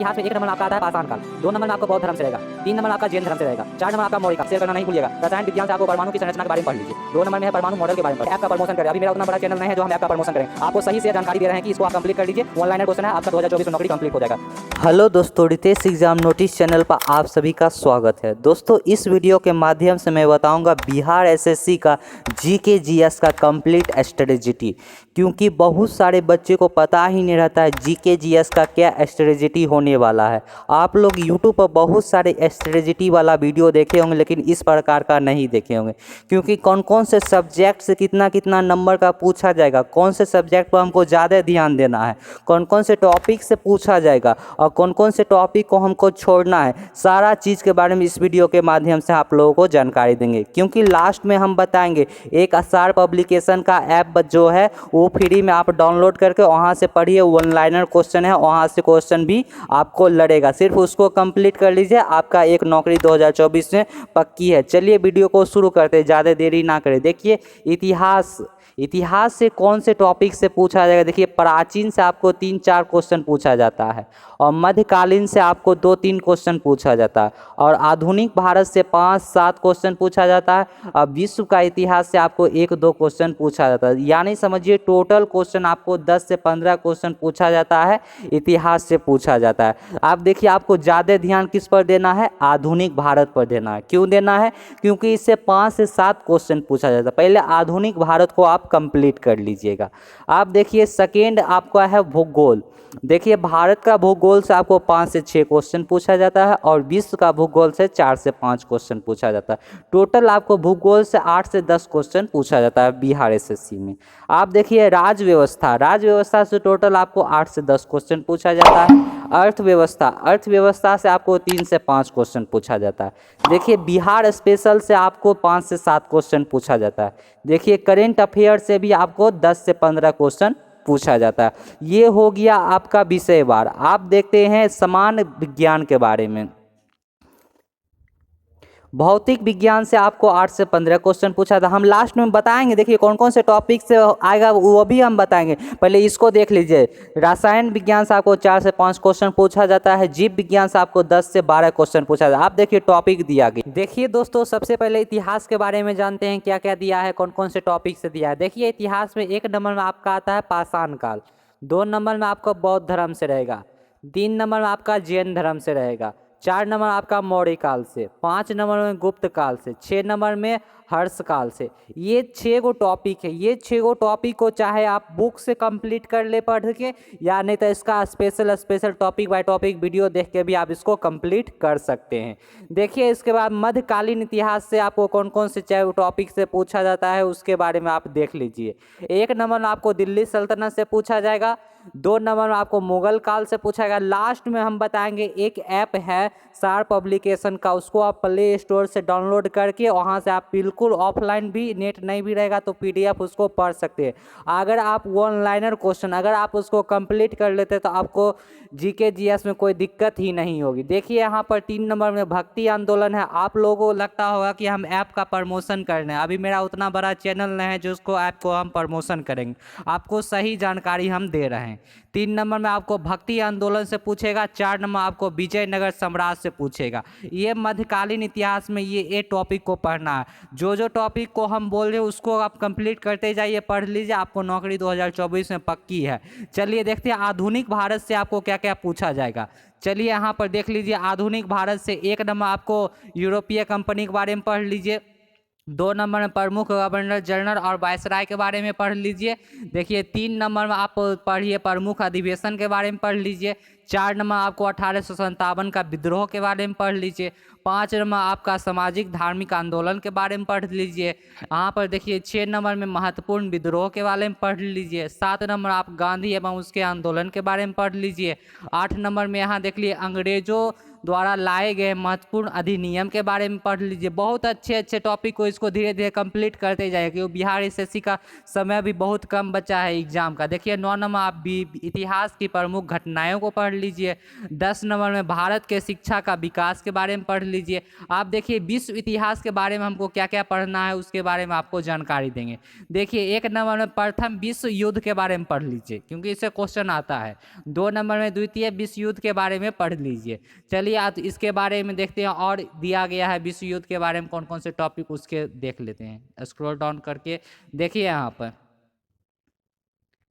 इतिहास में 1 नंबर आपका आता है पाषाण काल, 2 नंबर में आपको बौद्ध धर्म से रहेगा, 3 नंबर आपका जैन धर्म से रहेगा, 4 नंबर आपका मौर्य काल। शेयर करना नहीं भूलिएगा। रसायन विज्ञान से आपको परमाणु की संरचना के बारे में पढ़ लीजिए। 2 नंबर में है परमाणु मॉडल के बारे में। ऐप का प्रमोशन करें। अभी मेरा उतना बड़ा चैनल नहीं है जो हम ऐप का प्रमोशन करें। आपको सही से जानकारी दे रहे हैं कि इसको आप कंप्लीट कर लीजिए। ऑनलाइन क्वेश्चन है, आपका 2024 में नौकरी कंप्लीट हो जाएगा। हेलो दोस्तों, रितेश एग्जाम नोटिस चैनल पर आप सभी का स्वागत है। दोस्तों, इस वीडियो के माध्यम से मैं बताऊंगा बिहार एसएससी का जीके जीएस का कंप्लीट स्ट्रेटजी, क्योंकि बहुत सारे बच्चे को पता ही नहीं रहता है जीके जीएस का क्या स्ट्रेटजी होने वाला है। आप लोग यूट्यूब पर बहुत सारे स्ट्रेटजी वाला वीडियो देखे होंगे, लेकिन इस प्रकार का नहीं देखे होंगे, क्योंकि कौन कौन से सब्जेक्ट से कितना कितना नंबर का पूछा जाएगा, कौन से सब्जेक्ट पर हमको ज़्यादा ध्यान देना है, कौन कौन से टॉपिक से पूछा जाएगा और कौन कौन से टॉपिक को हमको छोड़ना है, सारा चीज़ के बारे में इस वीडियो के माध्यम से आप लोगों को जानकारी देंगे। क्योंकि लास्ट में हम बताएंगे एक आसार पब्लिकेशन का ऐप जो है वो फ्री में आप डाउनलोड करके वहाँ से पढ़िए। वन लाइनर क्वेश्चन है, वहाँ से क्वेश्चन भी आपको लड़ेगा, सिर्फ उसको कंप्लीट कर लीजिए, आपका एक नौकरी 2024 में पक्की है। चलिए वीडियो को शुरू करते हैं, ज़्यादा देरी ना करें। देखिए इतिहास से कौन से टॉपिक से पूछा जाएगा। देखिए, प्राचीन से आपको 3-4 क्वेश्चन पूछा जाता है और मध्यकालीन से आपको 2-3 क्वेश्चन पूछा जाता है और आधुनिक भारत से 5-7 क्वेश्चन पूछा जाता है और विश्व का इतिहास से आपको 1-2 क्वेश्चन पूछा जाता है। यानी समझिए टोटल क्वेश्चन आपको 10 से 15 क्वेश्चन पूछा जाता है, इतिहास से पूछा जाता है। आप देखिए, आपको ज़्यादा ध्यान किस पर देना है, आधुनिक भारत पर देना है। क्यों देना है? क्योंकि इससे 5 से 7 क्वेश्चन पूछा जाता है। पहले आधुनिक भारत को आप कंप्लीट कर लीजिएगा। आप देखिए सेकेंड आपका है भूगोल। देखिए, भारत का भूगोल से आपको 5 से 6 क्वेश्चन पूछा जाता है और विश्व का भूगोल से 4 से 5 क्वेश्चन पूछा जाता है। टोटल आपको भूगोल से 8 से 10 क्वेश्चन पूछा जाता है बिहार एसएससी में। आप देखिए राजव्यवस्था से टोटल आपको 8 से 10 क्वेश्चन पूछा जाता है। अर्थव्यवस्था से आपको 3 से 5 क्वेश्चन पूछा जाता है। देखिए, बिहार स्पेशल से आपको 5 से 7 क्वेश्चन पूछा जाता है। देखिए, करेंट अफेयर से भी आपको 10 से 15 क्वेश्चन पूछा जाता है। ये हो गया आपका विषयवार। आप देखते हैं समान विज्ञान के बारे में। भौतिक विज्ञान से आपको 8 से 15 क्वेश्चन पूछा था। हम लास्ट में बताएंगे, देखिए कौन कौन से टॉपिक से आएगा वो भी हम बताएंगे। पहले इसको देख लीजिए। रसायन विज्ञान से आपको 4 से 5 क्वेश्चन पूछा जाता है। जीव विज्ञान से आपको 10 से 12 क्वेश्चन पूछा जाता है। आप देखिए टॉपिक दिया गया। देखिए दोस्तों, सबसे पहले इतिहास के बारे में जानते हैं क्या क्या दिया है, कौन कौन से टॉपिक से दिया है। देखिए, इतिहास में 1 नंबर में आपका आता है पाषाण काल, 2 नंबर में आपका बौद्ध धर्म से रहेगा, 3 नंबर में आपका जैन धर्म से रहेगा, 4 नंबर आपका मौर्य काल से, 5 नंबर में गुप्त काल से, 6 नंबर में हर्ष काल से। ये 6 गो टॉपिक है। ये 6 गो टॉपिक को चाहे आप बुक से कंप्लीट कर ले पढ़ के, या नहीं तो इसका special topic by topic video देख के भी आप इसको कंप्लीट कर सकते हैं। देखिए, इसके बाद मध्यकालीन इतिहास से आपको कौन कौन से टॉपिक से पूछा जाता है उसके बारे में आप देख लीजिए। 1 नंबर में आपको दिल्ली सल्तनत से पूछा जाएगा, 2 नंबर में आपको मुगल काल से पूछा जाएगा। लास्ट में हम बताएंगे एक ऐप है सार पब्लिकेशन का, उसको आप प्ले स्टोर से डाउनलोड करके वहाँ से आप बिल्कुल ऑफलाइन भी, नेट नहीं भी रहेगा तो पीडीएफ उसको पढ़ सकते हैं। अगर आप वन लाइनर क्वेश्चन अगर आप उसको कंप्लीट कर लेते तो आपको जीके जीएस में कोई दिक्कत ही नहीं होगी। देखिए, यहाँ पर 3 नंबर में भक्ति आंदोलन है। आप लोगों को लगता होगा कि हम ऐप का प्रमोशन कर रहे हैं। अभी मेरा उतना बड़ा चैनल नहीं है जो उसको ऐप को हम प्रमोशन करेंगे। आपको सही जानकारी हम दे रहे हैं। 3 नंबर में आपको भक्ति आंदोलन से पूछेगा, 4 नंबर आपको विजयनगर साम्राज्य से पूछेगा। ये मध्यकालीन इतिहास में ये टॉपिक को पढ़ना है। जो टॉपिक को हम बोल रहे हैं उसको आप कंप्लीट करते जाइए, पढ़ लीजिए, आपको नौकरी 2024 में पक्की है। चलिए देखते हैं आधुनिक भारत से आपको क्या क्या पूछा जाएगा। चलिए यहाँ पर देख लीजिए, आधुनिक भारत से 1 नंबर आपको यूरोपीय कंपनी के बारे में पढ़ लीजिए, 2 नंबर में प्रमुख गवर्नर जनरल और वायसराय के बारे में पढ़ लीजिए। देखिए, 3 नंबर में आप पढ़िए प्रमुख अधिवेशन के बारे में पढ़ लीजिए, 4 नंबर आपको 1857 का विद्रोह के बारे में पढ़ लीजिए, 5 नंबर आपका सामाजिक धार्मिक आंदोलन के बारे में पढ़ लीजिए। यहाँ पर देखिए 6 नंबर में महत्वपूर्ण विद्रोह के बारे में पढ़ लीजिए, 7 नंबर आप गांधी एवं उसके आंदोलन के बारे में पढ़ लीजिए, 8 नंबर में यहाँ देख लीजिए अंग्रेजों द्वारा लाए गए महत्वपूर्ण अधिनियम के बारे में पढ़ लीजिए। बहुत अच्छे अच्छे टॉपिक को इसको धीरे धीरे कंप्लीट करते जाइए, क्योंकि बिहार एसएससी का समय भी बहुत कम बचा है एग्जाम का। देखिए 9 नंबर आप भी इतिहास की प्रमुख घटनाओं को पढ़ लीजिए। 10 नंबर में भारत के शिक्षा का विकास के बारे में पढ़ लीजिए। आप देखिए विश्व इतिहास के बारे में हमको क्या क्या पढ़ना है उसके बारे में आपको जानकारी देंगे। देखिए 1 नंबर में प्रथम विश्व युद्ध के बारे में पढ़ लीजिए, क्योंकि इससे क्वेश्चन आता है। 2 नंबर में द्वितीय विश्व युद्ध के बारे में पढ़ लीजिए। चलिए आप इसके बारे में देखते हैं, और दिया गया है विश्व युद्ध के बारे में कौन कौन से टॉपिक उसके देख लेते हैं। स्क्रॉल डाउन करके देखिए यहाँ पर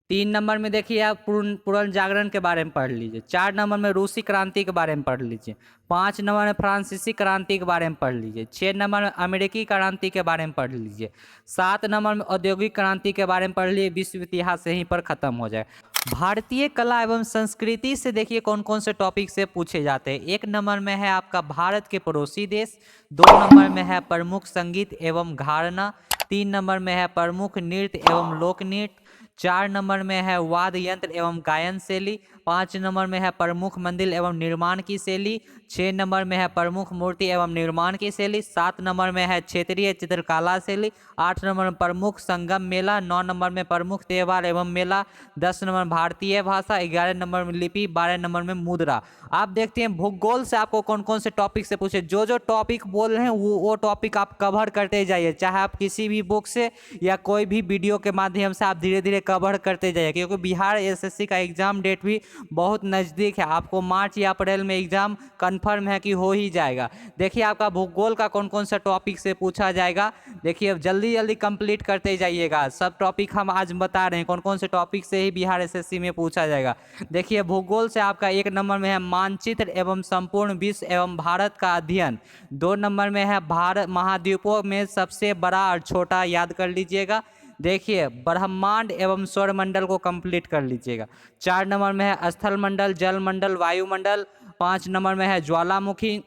3 नंबर में देखिए आप पुनर्जागरण के बारे में पढ़ लीजिए। 4 नंबर में रूसी क्रांति के बारे में पढ़ लीजिए। 5 नंबर में फ्रांसीसी क्रांति के बारे में पढ़ लीजिए। 6 नंबर में अमेरिकी क्रांति के बारे में पढ़ लीजिए। 7 नंबर में औद्योगिक क्रांति के बारे में पढ़ लीजिए। विश्व इतिहास यहीं पर खत्म हो जाए। भारतीय कला एवं संस्कृति से देखिए कौन कौन से टॉपिक से पूछे जाते हैं। 1 नंबर में है आपका भारत के पड़ोसी देश। 2 नंबर में है प्रमुख संगीत एवं घराना। 3 नंबर में है प्रमुख नृत्य एवं लोक नृत्य। 4 नंबर में है वाद्य यंत्र एवं गायन शैली। 5 नंबर में है प्रमुख मंदिर एवं निर्माण की शैली। 6 नंबर में है प्रमुख मूर्ति एवं निर्माण की शैली। 7 नंबर में है क्षेत्रीय चित्रकला शैली। 8 नंबर में प्रमुख संगम मेला। 9 नंबर में प्रमुख त्योहार एवं मेला। 10 नंबर में भारतीय भाषा। 11 नंबर में लिपि। 12 नंबर में मुद्रा। आप देखते हैं भूगोल से आपको कौन कौन से टॉपिक से पूछे। जो जो टॉपिक बोल रहे हैं वो टॉपिक आप कवर करते जाइए, चाहे आप किसी भी बुक से या कोई भी वीडियो के माध्यम से आप धीरे धीरे कवर करते जाइए, क्योंकि बिहार एसएससी का एग्जाम डेट भी बहुत नज़दीक है। आपको मार्च या अप्रैल में एग्जाम कंफर्म है कि हो ही जाएगा। देखिए आपका भूगोल का कौन कौन सा टॉपिक से पूछा जाएगा, देखिए अब जल्दी जल्दी कंप्लीट करते जाइएगा। सब टॉपिक हम आज बता रहे हैं कौन कौन से टॉपिक से ही बिहार एसएससी में पूछा जाएगा। देखिए भूगोल से आपका 1 नंबर में है मानचित्र एवं संपूर्ण विश्व एवं भारत का अध्ययन। 2 नंबर में है भारत महाद्वीपों में सबसे बड़ा और छोटा, याद कर लीजिएगा। देखिए ब्रह्मांड एवं सौरमंडल को कंप्लीट कर लीजिएगा। 4 नंबर में है स्थल मंडल, जल मंडल, वायुमंडल। 5 नंबर में है ज्वालामुखी।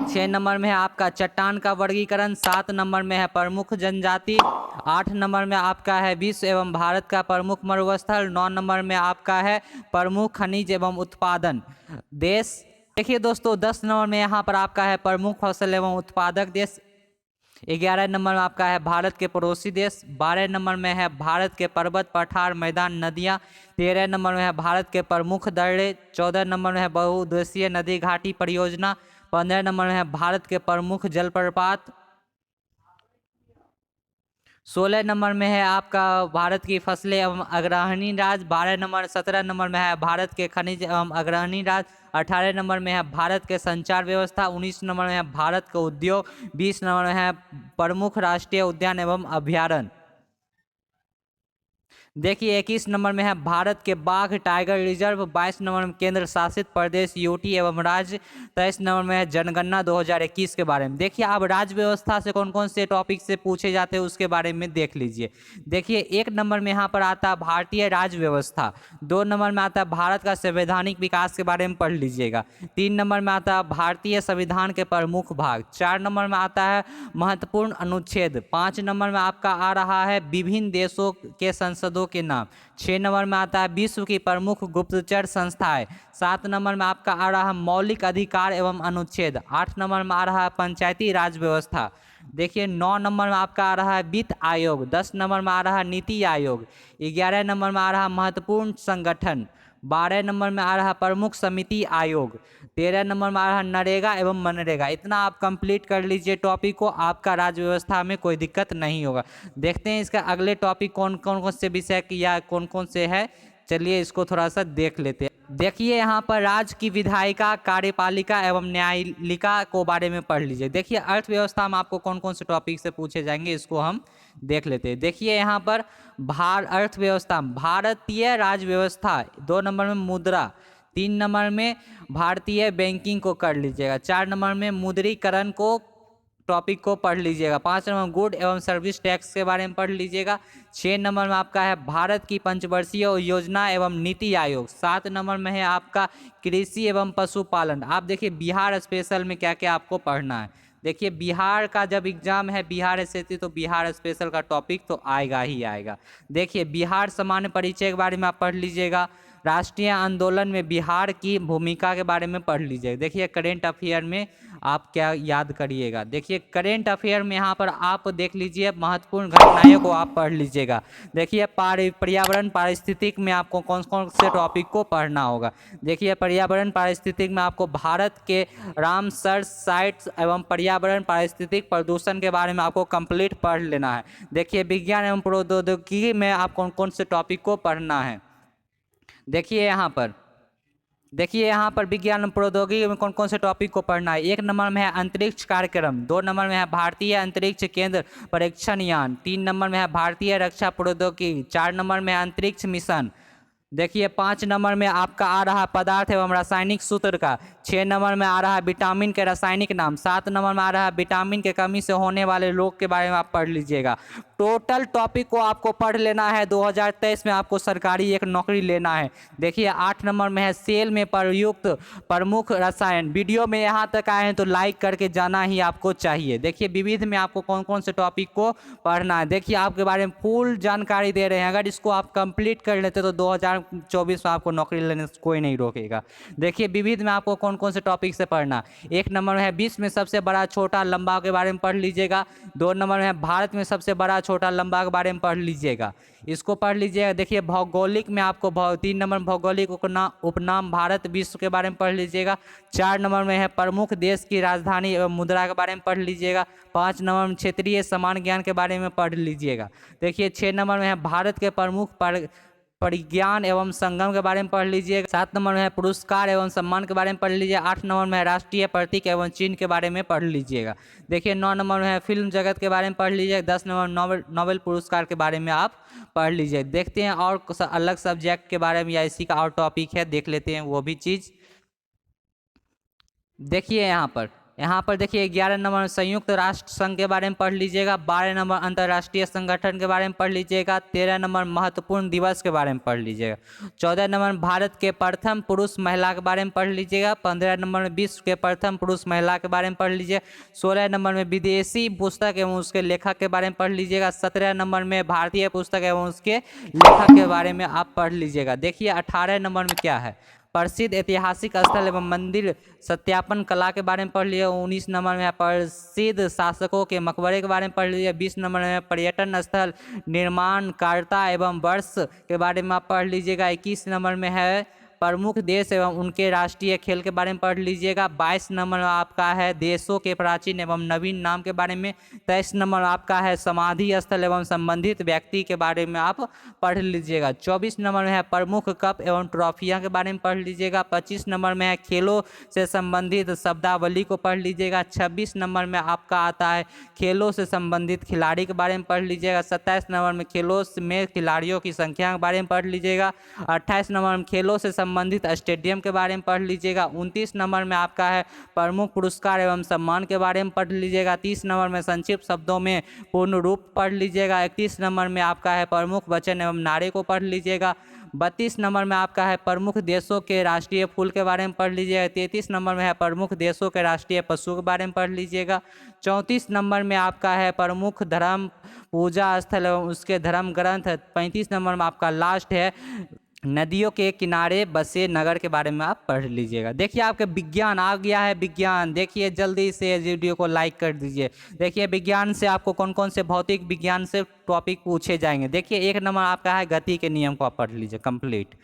6 नंबर में है आपका चट्टान का वर्गीकरण। 7 नंबर में है प्रमुख जनजाति। 8 नंबर में आपका है विश्व एवं भारत का प्रमुख मरुस्थल। 9 नंबर में आपका है प्रमुख खनिज एवं उत्पादन देश। देखिए दोस्तों 10 नंबर में यहाँ पर आपका है प्रमुख फसल एवं उत्पादक देश। 11 नंबर में आपका है भारत के पड़ोसी देश। 12 नंबर में है भारत के पर्वत, पठार, मैदान, नदियाँ। 13 नंबर में है भारत के प्रमुख दर्रे। 14 नंबर में है बहुउद्देशीय नदी घाटी परियोजना। 15 नंबर में है भारत के प्रमुख जलप्रपात। 16 नंबर में है आपका भारत की फसलें एवं अग्रहणी राज्य। 17 नंबर में है भारत के खनिज एवं अग्रहणी राज्य। 18 नंबर में है भारत के संचार व्यवस्था। 19 नंबर में है भारत का उद्योग। 20 नंबर में है प्रमुख राष्ट्रीय उद्यान एवं अभ्यारण्य। देखिए 21 नंबर में है भारत के बाघ टाइगर रिजर्व। 22 नंबर में केंद्र शासित प्रदेश यूटी एवं राज्य। 23 नंबर में है जनगणना 2021 के बारे में। देखिए आप राज्य व्यवस्था से कौन कौन से टॉपिक से पूछे जाते हैं उसके बारे में देख लीजिए। देखिए 1 नंबर में यहाँ पर आता है भारतीय राज्य व्यवस्था। 2 नंबर में आता है भारत का संवैधानिक विकास के बारे में पढ़ लीजिएगा। 3 नंबर में आता है भारतीय संविधान के प्रमुख भाग। 4 नंबर में आता है महत्वपूर्ण अनुच्छेद। 5 नंबर में आपका आ रहा है विभिन्न देशों के संसदों के नाम। 6 नंबर में आता है विश्व की प्रमुख गुप्तचर संस्थाएं। 7 नंबर में आपका आ रहा है मौलिक अधिकार एवं अनुच्छेद। 8 नंबर में आ रहा है पंचायती राज व्यवस्था। देखिए 9 नंबर में आपका आ रहा है वित्त आयोग। 10 नंबर में आ रहा है नीति आयोग। 11 नंबर में आ रहा है महत्वपूर्ण संगठन। 12 नंबर में आ रहा है प्रमुख समिति आयोग। 13 नंबर में आ रहा है नरेगा एवं मनरेगा। इतना आप कंप्लीट कर लीजिए टॉपिक को, आपका राज्य व्यवस्था में कोई दिक्कत नहीं होगा। देखते हैं इसका अगले टॉपिक कौन कौन से विषय या कौन कौन से है, चलिए इसको थोड़ा सा देख लेते हैं। देखिए यहाँ पर राज्य की विधायिका, कार्यपालिका एवं न्यायिका को बारे में पढ़ लीजिए। देखिए अर्थव्यवस्था में आपको कौन कौन से टॉपिक से पूछे जाएंगे इसको हम देख लेते हैं। देखिए यहाँ पर अर्थव्यवस्था, भारतीय राज्य व्यवस्था। 2 नंबर में मुद्रा। 3 नंबर में भारतीय बैंकिंग को कर लीजिएगा। 4 नंबर में मुद्रीकरण को टॉपिक को पढ़ लीजिएगा। 5 नंबर में गुड एवं सर्विस टैक्स के बारे में पढ़ लीजिएगा। 6 नंबर में आपका है भारत की पंचवर्षीय योजना एवं नीति आयोग। 7 नंबर में है आपका कृषि एवं पशुपालन। आप देखिए बिहार स्पेशल में क्या क्या आपको पढ़ना है। देखिए बिहार का जब एग्जाम है बिहार एसएससी, तो बिहार स्पेशल का टॉपिक तो आएगा ही आएगा। देखिए बिहार सामान्य परिचय के बारे में आप पढ़ लीजिएगा। राष्ट्रीय आंदोलन में बिहार की भूमिका के बारे में पढ़ लीजिए। देखिए करेंट अफेयर में आप क्या याद करिएगा। देखिए करेंट अफेयर में यहाँ पर आप देख लीजिए महत्वपूर्ण घटनाओं को आप पढ़ लीजिएगा। देखिए पर्यावरण पारिस्थितिक में आपको कौन कौन से टॉपिक को पढ़ना होगा। देखिए पर्यावरण पारिस्थितिक में आपको भारत के रामसर साइट्स एवं पर्यावरण पारिस्थितिक प्रदूषण के बारे में आपको कंप्लीट पढ़ लेना है। देखिए विज्ञान एवं प्रौद्योगिकी में आप कौन कौन से टॉपिक को पढ़ना है। देखिए यहाँ पर विज्ञान एवं प्रौद्योगिकी में कौन कौन से टॉपिक को पढ़ना है। 1 नंबर में है अंतरिक्ष कार्यक्रम, 2 नंबर में है भारतीय अंतरिक्ष केंद्र परीक्षण यान, 3 नंबर में है भारतीय रक्षा प्रौद्योगिकी, 4 नंबर में है अंतरिक्ष मिशन। देखिए 5 नंबर में आपका आ रहा पदार्थ एवं रासायनिक सूत्र का, 6 नंबर में आ रहा है विटामिन के रासायनिक नाम, 7 नंबर में आ रहा है विटामिन के कमी से होने वाले रोग के बारे में आप पढ़ लीजिएगा। टोटल टॉपिक को आपको पढ़ लेना है। 2023 में आपको सरकारी एक नौकरी लेना है। देखिए 8 नंबर में है सेल में प्रयुक्त प्रमुख रसायन। वीडियो में यहाँ तक आए हैं तो लाइक करके जाना ही आपको चाहिए। देखिए विविध में आपको कौन कौन से टॉपिक को पढ़ना है। देखिए आपके बारे में फुल जानकारी दे रहे हैं। अगर इसको आप कंप्लीट कर लेते तो 2024 में आपको नौकरी लेने से कोई नहीं रोकेगा। देखिए विविध में आपको कौन कौन से टॉपिक से पढ़ना। 1 नंबर में है विश्व में सबसे बड़ा छोटा लंबा के बारे में पढ़ लीजिएगा। 2 नंबर में है भारत में सबसे बड़ा छोटा लंबा के बारे में पढ़ लीजिएगा, इसको पढ़ लीजिएगा। देखिए भौगोलिक में आपको 3 नंबर भौगोलिक उपनाम भारत विश्व के बारे में पढ़ लीजिएगा। 4 नंबर में है प्रमुख देश की राजधानी एवं मुद्रा के बारे में पढ़ लीजिएगा। 5 नंबर में क्षेत्रीय समान ज्ञान के बारे में पढ़ लीजिएगा। देखिए 6 नंबर में है भारत के प्रमुख परिज्ञान एवं संगम के बारे में पढ़ लीजिएगा। 7 नंबर में है पुरस्कार एवं सम्मान के बारे में पढ़ लीजिए। 8 नंबर में है राष्ट्रीय प्रतीक एवं चिन्ह के बारे में पढ़ लीजिएगा। देखिए 9 नंबर में है फिल्म जगत के बारे में पढ़ लीजिए। 10 नंबर नोबेल पुरस्कार के बारे में आप पढ़ लीजिए। देखते हैं और अलग सब्जेक्ट के बारे में या इसी का और टॉपिक है, देख लेते हैं वो भी चीज़। देखिए यहाँ पर देखिए 11 नंबर संयुक्त राष्ट्र संघ के बारे में पढ़ लीजिएगा। 12 नंबर अंतर्राष्ट्रीय संगठन के बारे में पढ़ लीजिएगा। 13 नंबर महत्वपूर्ण दिवस के बारे में पढ़ लीजिएगा। 14 नंबर भारत के प्रथम पुरुष महिला के बारे में पढ़ लीजिएगा। 15 नंबर में विश्व के प्रथम पुरुष महिला के बारे में पढ़ लीजिए। 16 नंबर में विदेशी पुस्तक एवं उसके लेखक के बारे में पढ़ लीजिएगा। 17 नंबर में भारतीय पुस्तक एवं उसके लेखक के बारे में आप पढ़ लीजिएगा। देखिए 18 नंबर में क्या है, प्रसिद्ध ऐतिहासिक स्थल एवं मंदिर सत्यापन कला के बारे में पढ़ लिए। 19 नंबर में प्रसिद्ध शासकों के मकबरे के बारे में पढ़ लीजिए। 20 नंबर में पर्यटन स्थल निर्माणकर्ता एवं वर्ष के बारे में आप पढ़ लीजिएगा। 21 नंबर में है प्रमुख देश एवं उनके राष्ट्रीय खेल के बारे में पढ़ लीजिएगा। 22 नंबर में आपका है देशों के प्राचीन एवं नवीन नाम के बारे में। 23 नंबर आपका है समाधि स्थल एवं संबंधित व्यक्ति के बारे में आप पढ़ लीजिएगा। 24 नंबर में है प्रमुख कप एवं ट्रॉफियां के बारे में पढ़ लीजिएगा। 25 नंबर में है खेलों से संबंधित शब्दावली को पढ़ लीजिएगा। 26 नंबर में आपका आता है खेलों से संबंधित खिलाड़ी के बारे में पढ़ लीजिएगा। 27 नंबर में खेलों में खिलाड़ियों की संख्या के बारे में पढ़ लीजिएगा। 28 नंबर में खेलों से संबंधित स्टेडियम के बारे में पढ़ लीजिएगा। 29 नंबर में आपका है प्रमुख पुरस्कार एवं सम्मान के बारे में पढ़ लीजिएगा। 30 नंबर में संक्षिप्त शब्दों में पूर्ण रूप पढ़ लीजिएगा। 31 नंबर में आपका है प्रमुख वचन एवं नारे को पढ़ लीजिएगा। 32 नंबर में आपका है प्रमुख देशों के राष्ट्रीय फूल के बारे में पढ़ लीजिएगा। 33 नंबर में है प्रमुख देशों के राष्ट्रीय पशु के बारे में पढ़ लीजिएगा। 34 नंबर में आपका है प्रमुख धर्म पूजा स्थल एवं उसके धर्म ग्रंथ। 35 नंबर में आपका लास्ट है नदियों के किनारे बसे नगर के बारे में आप पढ़ लीजिएगा। देखिए आपके विज्ञान आ गया है। विज्ञान देखिए जल्दी से वीडियो को लाइक कर दीजिए। देखिए विज्ञान से आपको कौन कौन से भौतिक विज्ञान से टॉपिक पूछे जाएंगे। देखिए 1 नंबर आपका है गति के नियम को आप पढ़ लीजिए कंप्लीट।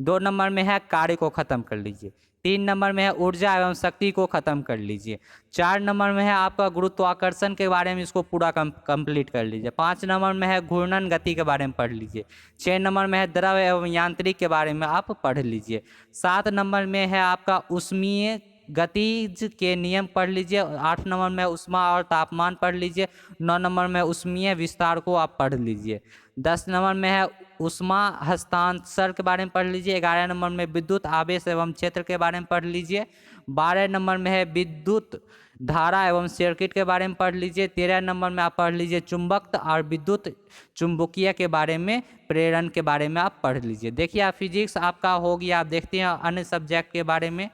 2 नंबर में है कार्य को ख़त्म कर लीजिए। 3 नंबर में है ऊर्जा एवं शक्ति को ख़त्म कर लीजिए। 4 नंबर में है आपका गुरुत्वाकर्षण के बारे में, इसको पूरा कंप्लीट कर लीजिए। 5 नंबर में है घूर्णन गति के बारे में पढ़ लीजिए। 6 नंबर में है द्रव एवं यांत्रिक के बारे में आप पढ़ लीजिए। 7 नंबर में है आपका ऊष्मीय गतिज के नियम पढ़ लीजिए। 8 नंबर में ऊष्मा और तापमान पढ़ लीजिए। 9 नंबर में ऊष्मीय विस्तार को आप पढ़ लीजिए। 10 नंबर में है ऊष्मा हस्तांतरण के बारे में पढ़ लीजिए। 11 नंबर में विद्युत आवेश एवं क्षेत्र के बारे में पढ़ लीजिए। 12 नंबर में है विद्युत धारा एवं सर्किट के बारे में पढ़ लीजिए। 13 नंबर में आप पढ़ लीजिए चुंबकत्व और विद्युत चुंबकीय के बारे में, प्रेरण के बारे में आप पढ़ लीजिए। देखिए आप फिजिक्स आपका हो गया। आप देखते हैं अन्य सब्जेक्ट के बारे में।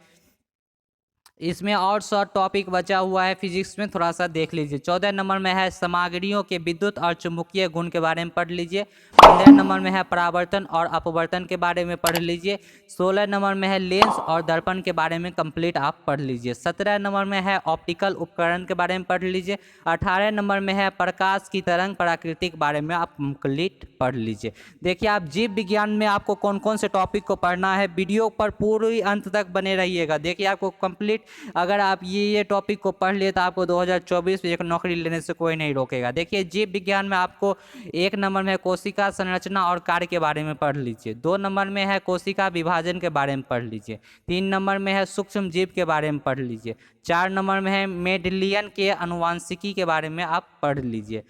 इसमें और शॉर्ट टॉपिक बचा हुआ है फिजिक्स में, थोड़ा सा देख लीजिए। 14 नंबर में है सामग्रियों के विद्युत और चुंबकीय गुण के बारे में पढ़ लीजिए। 15 नंबर में है परावर्तन और अपवर्तन के बारे में पढ़ लीजिए। 16 नंबर में है लेंस और दर्पण के बारे में कंप्लीट आप पढ़ लीजिए। 17 नंबर में है ऑप्टिकल उपकरण के बारे में पढ़ लीजिए। 18 नंबर में है प्रकाश की तरंग प्रकृति के बारे में आप कंप्लीट पढ़ लीजिए। देखिए आप जीव विज्ञान में आपको कौन कौन से टॉपिक को पढ़ना है, वीडियो पर पूरी अंत तक बने रहिएगा। देखिए आपको कंप्लीट अगर आप ये टॉपिक को पढ़ लिए तो आपको 2024 में एक नौकरी लेने से कोई नहीं रोकेगा। देखिए जीव विज्ञान में आपको 1 नंबर में है कोशिका संरचना और कार्य के बारे में पढ़ लीजिए। 2 नंबर में है कोशिका विभाजन के बारे में पढ़ लीजिए। 3 नंबर में है सूक्ष्म जीव के बारे में पढ़ लीजिए। 4 नंबर में है मेंडेलियन के आनुवंशिकी के बारे में आप पढ़ लीजिए।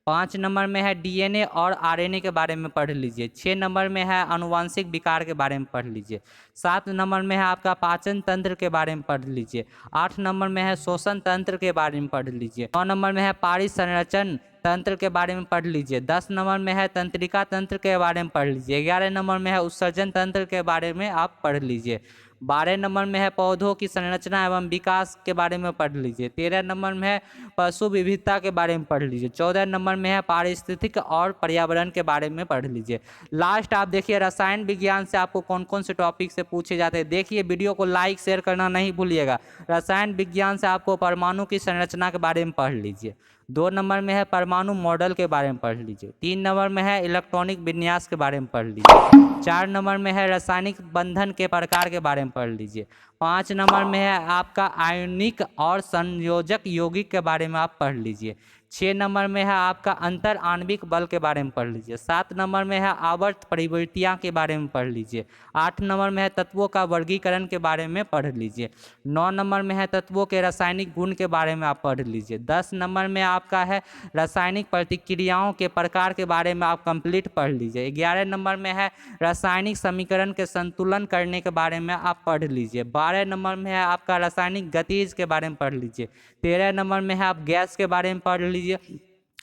5 नंबर में है डीएनए और आरएनए के बारे में पढ़ लीजिए। 6 नंबर में है आनुवंशिक विकार के बारे में पढ़ लीजिए। 7 नंबर में है आपका पाचन तंत्र के बारे में पढ़ लीजिए। 8 नंबर में है श्वसन तंत्र के बारे में पढ़ लीजिए। 9 नंबर में है पारिसंरचन तंत्र के बारे में पढ़ लीजिए। 10 नंबर में है तंत्रिका तंत्र के बारे में पढ़ लीजिए। 11 नंबर में है उत्सर्जन तंत्र के बारे में आप पढ़ लीजिए। 12 नंबर में है पौधों की संरचना एवं विकास के बारे में पढ़ लीजिए। 13 नंबर में है पशु विविधता के बारे में पढ़ लीजिए। 14 नंबर में है पारिस्थितिक और पर्यावरण के बारे में पढ़ लीजिए। लास्ट आप देखिए रसायन विज्ञान से आपको कौन कौन से टॉपिक से पूछे जाते हैं। देखिए वीडियो को लाइक शेयर करना नहीं भूलिएगा। रसायन विज्ञान से आपको परमाणु की संरचना के बारे में पढ़ लीजिए। 2 नंबर में है परमाणु मॉडल के बारे में पढ़ लीजिए। 3 नंबर में है इलेक्ट्रॉनिक विन्यास के बारे में पढ़ लीजिए। 4 नंबर में है रासायनिक बंधन के प्रकार के बारे में पढ़ लीजिए। 5 नंबर में है आपका आयनिक और संयोजक यौगिक के बारे में आप पढ़ लीजिए। 6 नंबर में है आपका अंतर आणविक बल के बारे में पढ़ लीजिए। 7 नंबर में है आवर्त परिवर्तियाँ के बारे में पढ़ लीजिए। 8 नंबर में है तत्वों का वर्गीकरण के बारे में पढ़ लीजिए। 9 नंबर में है तत्वों के रासायनिक गुण के बारे में आप पढ़ लीजिए। 10 नंबर में आपका है रासायनिक प्रतिक्रियाओं के प्रकार के बारे में आप कंप्लीट पढ़ लीजिए। 11 नंबर में है रासायनिक समीकरण के संतुलन करने के बारे में आप पढ़ लीजिए। 12 नंबर में है आपका रासायनिक गतिज के बारे में पढ़ लीजिए। 13 नंबर में है आप गैस के बारे में पढ़ लीजिए।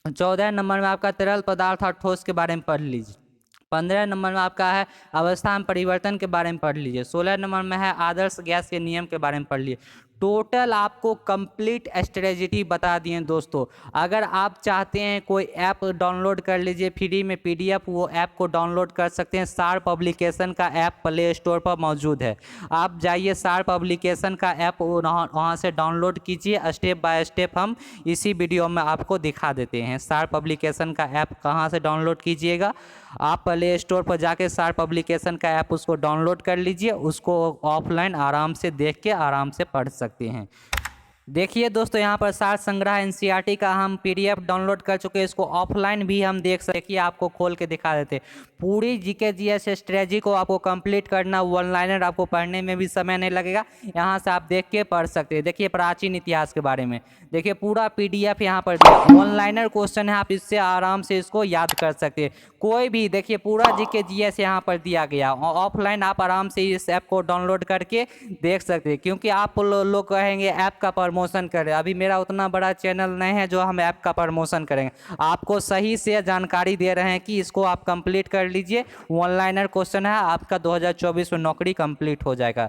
14 नंबर में आपका तरल पदार्थ और ठोस के बारे में पढ़ लीजिए। 15 नंबर में आपका है अवस्था में परिवर्तन के बारे में पढ़ लीजिए। 16 नंबर में है आदर्श गैस के नियम के बारे में पढ़ लीजिए। टोटल आपको कंप्लीट स्ट्रेटजी बता दिए दोस्तों। अगर आप चाहते हैं कोई ऐप डाउनलोड कर लीजिए फ्री में पीडीएफ, वो ऐप को डाउनलोड कर सकते हैं। सार पब्लिकेशन का ऐप प्ले स्टोर पर मौजूद है। आप जाइए सार पब्लिकेशन का ऐप वहाँ से डाउनलोड कीजिए। स्टेप बाय स्टेप हम इसी वीडियो में आपको दिखा देते हैं। सार पब्लिकेशन का ऐप कहाँ से डाउनलोड कीजिएगा, आप प्ले स्टोर पर जाके सार पब्लिकेशन का ऐप उसको डाउनलोड कर लीजिए। उसको ऑफलाइन आराम से देख के आराम से पढ़ सकते हैं। देखिए दोस्तों यहाँ पर सार संग्रह एनसीईआरटी का हम पीडीएफ डाउनलोड कर चुके हैं। इसको ऑफलाइन भी हम देख सकते। देखिए आपको खोल के दिखा देते। पूरी जीके जीएस स्ट्रेटजी को आपको कंप्लीट करना, वन लाइनर आपको पढ़ने में भी समय नहीं लगेगा। यहाँ से आप देख के पढ़ सकते हैं। देखिए प्राचीन इतिहास के बारे में देखिए पूरा पीडीएफ यहाँ पर दिया। वन लाइनर क्वेश्चन है, आप इससे आराम से इसको याद कर सकते हैं। कोई भी देखिए पूरा जीके जीएस यहाँ पर दिया गया। ऑफलाइन आप आराम से इस ऐप को डाउनलोड करके देख सकते हैं। क्योंकि आप लोग कहेंगे ऐप का प्रमोशन करें, अभी मेरा उतना बड़ा चैनल नहीं है जो हम ऐप का प्रमोशन करेंगे। आपको सही से जानकारी दे रहे हैं कि इसको आप कंप्लीट कर लीजिए। वन लाइनर क्वेश्चन है, आपका 2024 में नौकरी कंप्लीट हो जाएगा।